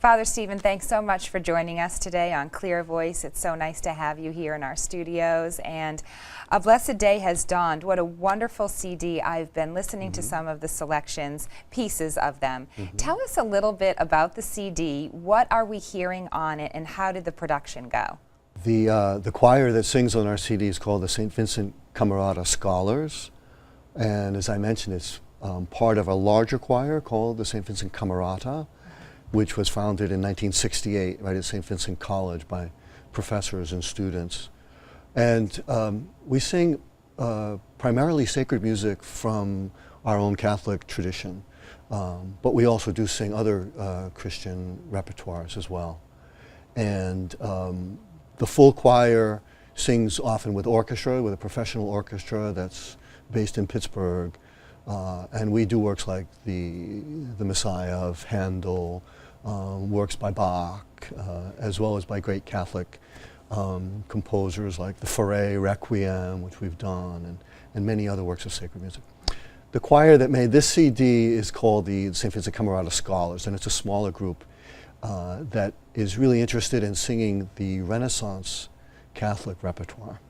Father Stephen, thanks so much for joining us today on ClearVoice. It's so nice to have you here in our studios. And A Blessed Day Has Dawned. What a wonderful CD. I've been listening to some of the selections, pieces of them. Tell us a little bit about the CD. What are we hearing on it, and how did the production go? The choir that sings on our CD is called the St. Vincent Camerata Scholars. And as I mentioned, it's part of a larger choir called the St. Vincent Camerata, which was founded in 1968 right at St. Vincent College by professors and students. And we sing primarily sacred music from our own Catholic tradition, but we also do sing other Christian repertoires as well. And the full choir sings often with orchestra, with a professional orchestra that's based in Pittsburgh. And we do works like the Messiah of Handel, works by Bach, as well as by great Catholic composers like the Fauré Requiem, which we've done, and many other works of sacred music. The choir that made this CD is called the St. Vincent Camerata Scholars, and it's a smaller group that is really interested in singing the Renaissance Catholic repertoire.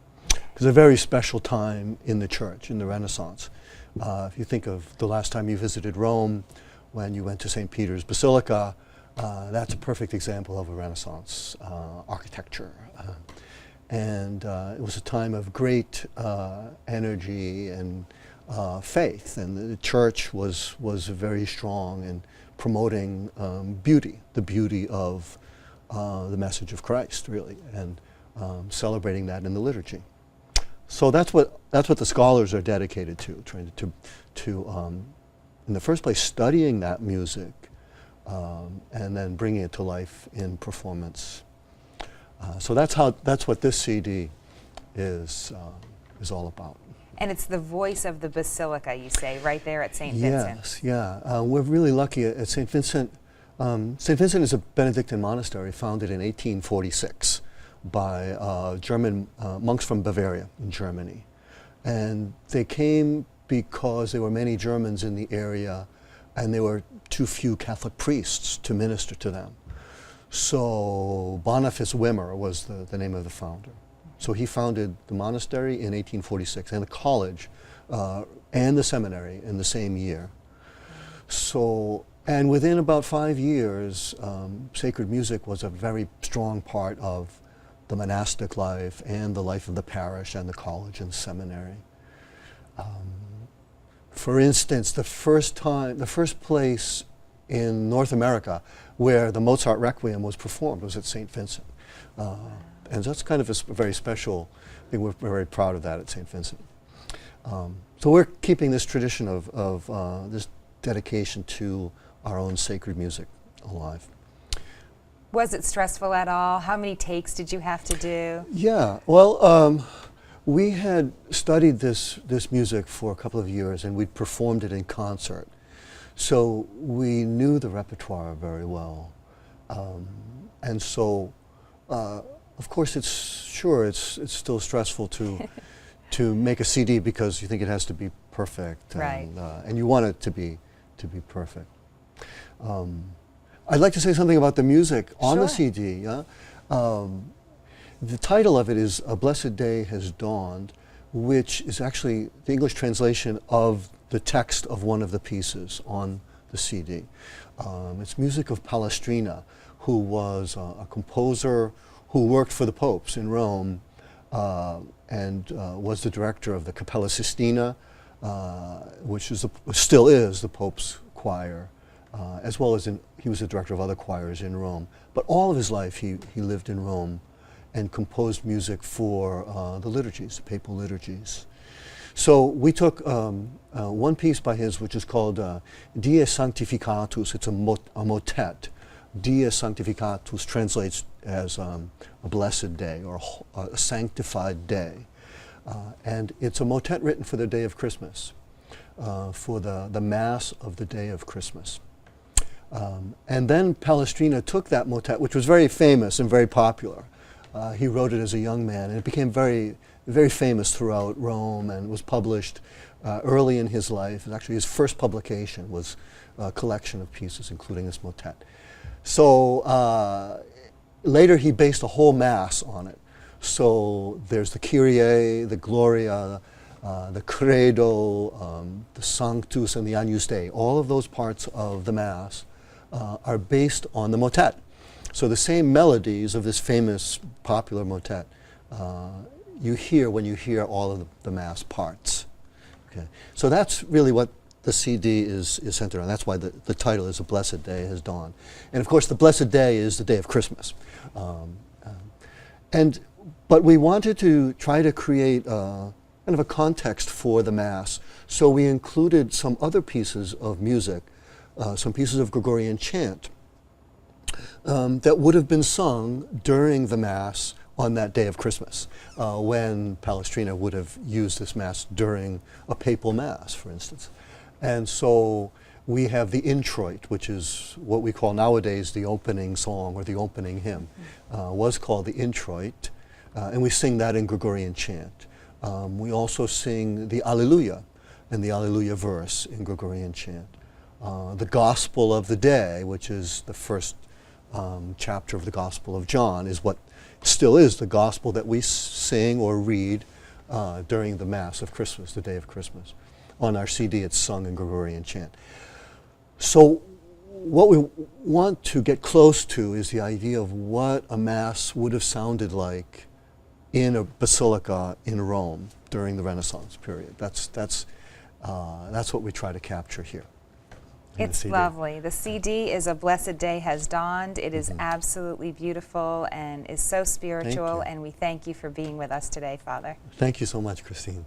It's a very special time in the church, in the Renaissance. If you think of the last time you visited Rome, when you went to St. Peter's Basilica, that's a perfect example of a Renaissance architecture. And it was a time of great energy and faith, and the church was very strong in promoting beauty, the beauty of the message of Christ, really, and celebrating that in the liturgy. So that's what the scholars are dedicated to, trying to in the first place, studying that music, and then bringing it to life in performance. So that's what this CD is all about. And it's the voice of the Basilica, you say, right there at St. Vincent. Yes, yeah. We're really lucky at St. Vincent. St. Vincent is a Benedictine monastery founded in 1846 by German monks from Bavaria in Germany. And they came because there were many Germans in the area and there were too few Catholic priests to minister to them. So Boniface Wimmer was the name of the founder. So he founded the monastery in 1846 and the college and the seminary in the same year. So, and within about 5 years, sacred music was a very strong part of the monastic life and the life of the parish and the college and seminary. For instance, the first place in North America where the Mozart Requiem was performed was at St. Vincent. And that's kind of a very special thing. We're very proud of that at St. Vincent. So we're keeping this tradition of this dedication to our own sacred music alive. Was it stressful at all? How many takes did you have to do? Yeah, well, we had studied this music for a couple of years and we'd performed it in concert. So we knew the repertoire very well. And so, of course, it's still stressful to make a CD because you think it has to be perfect, right. And you want it to be perfect. I'd like to say something about the music on the CD. Yeah? The title of it is A Blessed Day Has Dawned, which is actually the English translation of the text of one of the pieces on the CD. It's music of Palestrina, who was a composer who worked for the popes in Rome and was the director of the Cappella Sistina, which still is the Pope's choir, as well as he was the director of other choirs in Rome. But all of his life he lived in Rome and composed music for the liturgies, the papal liturgies. So we took one piece by his, which is called Die Sanctificatus. It's a motet. Die Sanctificatus translates as a blessed day or a sanctified day. And it's a motet written for the day of Christmas, for the Mass of the day of Christmas. And then Palestrina took that motet, which was very famous and very popular. He wrote it as a young man, and it became very, very famous throughout Rome and was published early in his life. And actually his first publication was collection of pieces, including this motet. So later he based a whole Mass on it. So there's the Kyrie, the Gloria, the Credo, the Sanctus, and the Agnus Dei. All of those parts of the Mass are based on the motet. So the same melodies of this famous popular motet you hear when you hear all of the Mass parts. Okay. So that's really what the CD is centered on. That's why the title is A Blessed Day Has Dawned. And of course the Blessed Day is the day of Christmas. But we wanted to try to create kind of a context for the Mass. So we included some other pieces of music, some pieces of Gregorian chant that would have been sung during the Mass on that day of Christmas, when Palestrina would have used this Mass during a papal Mass, for instance. And so we have the introit, which is what we call nowadays the opening song or the opening hymn, was called the introit, and we sing that in Gregorian chant. We also sing the Alleluia and the Alleluia verse in Gregorian chant. The Gospel of the Day, which is the first chapter of the Gospel of John, is what still is the Gospel that we sing or read during the Mass of Christmas, the day of Christmas. On our CD, it's sung in Gregorian chant. So what we want to get close to is the idea of what a Mass would have sounded like in a basilica in Rome during the Renaissance period. That's what we try to capture here. It's lovely. The CD is A Blessed Day Has Dawned. It is absolutely beautiful and is so spiritual, and we thank you for being with us today, Father. Thank you so much, Christine.